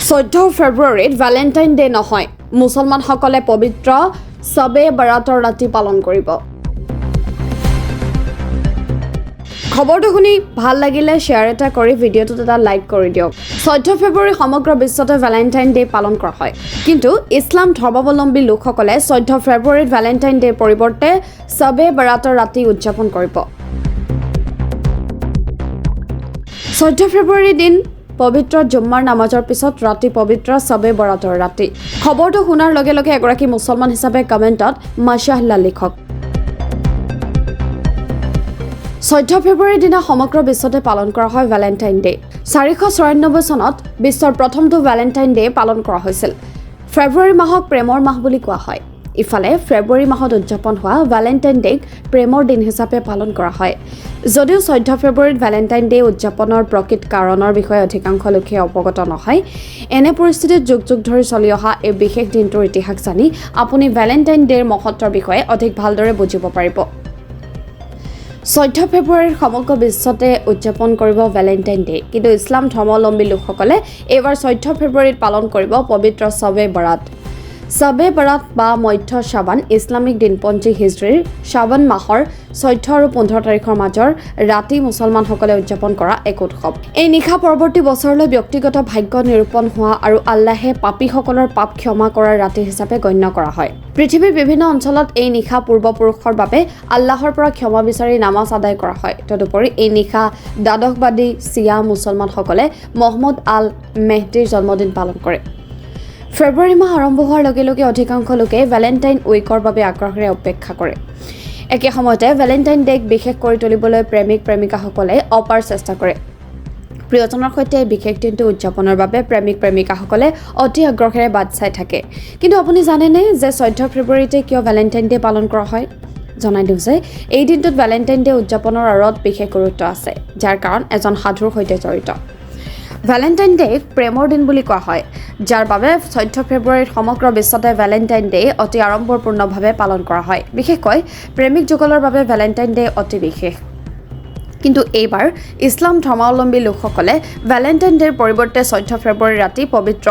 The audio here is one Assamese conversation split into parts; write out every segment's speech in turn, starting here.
14 ফেব্ৰুৱাৰীত ভেলেণ্টাইন ডে নহয়, মুছলমানসকলে পবিত্ৰ শবে বৰাতৰ ৰাতি পালন কৰিব। খবৰটো শুনি ভাল লাগিলে শ্বেয়াৰ এটা কৰি ভিডিঅ'টোত এটা লাইক কৰি দিয়ক। 14 ফেব্ৰুৱাৰী সমগ্ৰ বিশ্বতে ভেলেণ্টাইন ডে পালন কৰা হয়, কিন্তু ইছলাম ধৰ্মাৱলম্বী লোকসকলে 14 ফেব্ৰুৱাৰীত ভেলেণ্টাইন ডেৰ পৰিৱৰ্তে শবে বৰাতৰ ৰাতি উদযাপন কৰিব। 14 ফেব্ৰুৱাৰীৰ দিন পবিত্ৰ জুম্মাৰ নামাজৰ পিছত ৰাতি পবিত্ৰ শবে বৰাতৰ ৰাতি। খবৰটো শুনাৰ লগে লগে এগৰাকী মুছলমান হিচাপে কমেণ্টত মাশাআল্লাহ লিখক। 14 ফেব্ৰুৱাৰীৰ দিনা সমগ্ৰ বিশ্বতে পালন কৰা হয় ভেলেণ্টাইন ডে। 494 চনত বিশ্বৰ প্ৰথমটো ভেলেণ্টাইন ডে পালন কৰা হৈছিল। ফেব্ৰুৱাৰী মাহক প্ৰেমৰ মাহ বুলি কোৱা হয়। ইফালে ফেব্ৰুৱাৰী মাহত উদযাপন হোৱা ভেলেণ্টাইন ডেক প্ৰেমৰ দিন হিচাপে পালন কৰা হয়। যদিও 14 ফেব্ৰুৱাৰীত ভেলেণ্টাইন ডে উদযাপনৰ প্ৰকৃত কাৰণৰ বিষয়ে অধিকাংশ লোকে অৱগত নহয়, এনে পৰিস্থিতিত যুগ যুগ ধৰি চলি অহা এই বিশেষ দিনটোৰ ইতিহাস জানি আপুনি ভেলেণ্টাইন ডেৰ মহত্বৰ বিষয়ে অধিক ভালদৰে বুজিব পাৰিব। 14 ফেব্ৰুৱাৰীৰ সমগ্ৰ বিশ্বতে উদযাপন কৰিব ভেলেণ্টাইন ডে, কিন্তু ইছলাম ধৰ্মাৱলম্বী লোকসকলে এইবাৰ 14 ফেব্ৰুৱাৰীত পালন কৰিব পবিত্ৰ শবে বৰাত। শবে বৰাত বা মধ্য শ্বাবান ইছলামিক দিনপঞ্জী হিজৰীৰ শ্বাবান মাহৰ 14 আৰু 15 তাৰিখৰ মাজৰ ৰাতি মুছলমানসকলে উদযাপন কৰা এক উৎসৱ। এই নিশা পৰৱৰ্তী বছৰলৈ ব্যক্তিগত ভাগ্য নিৰূপণ হোৱা আৰু আল্লাহে পাপীসকলৰ পাপ ক্ষমা কৰাৰ ৰাতি হিচাপে গণ্য কৰা হয়। পৃথিৱীৰ বিভিন্ন অঞ্চলত এই নিশা পূৰ্বপুৰুষৰ বাবে আল্লাহৰ পৰা ক্ষমা বিচাৰি নামাজ আদায় কৰা হয়। তদুপৰি এই নিশা দ্বাদশবাদী চিয়া মুছলমানসকলে মহম্মদ আল মেহদীৰ জন্মদিন পালন কৰে। ফেব্ৰুৱাৰী মাহ আৰম্ভ হোৱাৰ লগে লগে অধিকাংশ লোকে ভেলেণ্টাইন উইকৰ বাবে আগ্ৰহেৰে অপেক্ষা কৰে। একে সময়তে ভেলেণ্টাইন ডেক বিশেষ কৰি তুলিবলৈ প্ৰেমিক প্ৰেমিকাসকলে অপাৰ চেষ্টা কৰে। প্ৰিয়জনৰ সৈতে এই বিশেষ দিনটো উদযাপনৰ বাবে প্ৰেমিক প্ৰেমিকাসকলে অতি আগ্ৰহেৰে বাট চাই থাকে। কিন্তু আপুনি জানেনে যে 14 ফেব্ৰুৱাৰীতে কিয় ভেলেণ্টাইন ডে পালন কৰা হয়? জনাই দিওঁ যে এই দিনটোত ভেলেণ্টাইন ডে উদযাপনৰ আঁৰত বিশেষ গুৰুত্ব আছে, যাৰ কাৰণ এজন সাধুৰ সৈতে জড়িত। ভেলেণ্টাইন ডেক প্ৰেমৰ দিন বুলি কোৱা হয়, যাৰ বাবে 14 ফেব্ৰুৱাৰীত সমগ্ৰ বিশ্বতে ভেলেণ্টাইন ডে অতি আড়ম্বৰপূৰ্ণভাৱে পালন কৰা হয়। বিশেষকৈ প্ৰেমিক যুগলৰ বাবে ভেলেণ্টাইন ডে অতি বিশেষ। কিন্তু এইবাৰ ইছলাম ধৰ্মাৱলম্বী লোকসকলে ভেলেণ্টাইন ডেৰ পৰিৱৰ্তে 14 ফেব্ৰুৱাৰী ৰাতি পবিত্ৰ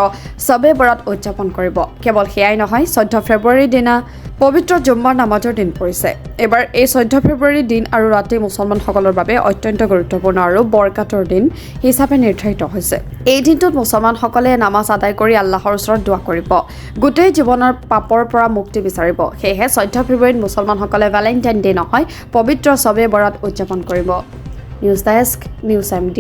শবে বৰাত উদযাপন কৰিব। কেৱল সেয়াই নহয়, 14 ফেব্ৰুৱাৰীৰ দিনা পবিত্ৰ জুম্মাৰ নামাজৰ দিন পৰিছে। এইবাৰ এই 14 ফেব্ৰুৱাৰীৰ দিন আৰু ৰাতি মুছলমানসকলৰ বাবে অত্যন্ত গুৰুত্বপূৰ্ণ আৰু বৰকাতৰ দিন হিচাপে নিৰ্ধাৰিত হৈছে। এই দিনটোত মুছলমানসকলে নামাজ আদায় কৰি আল্লাহৰ ওচৰত দোৱা কৰিব, গোটেই জীৱনৰ পাপৰ পৰা মুক্তি বিচাৰিব। সেয়েহে 14 ফেব্ৰুৱাৰীত মুছলমানসকলে ভেলেণ্টাইন ডে নহয়, পবিত্ৰ শবে বৰাত উদযাপন কৰিব। News desk, news MD।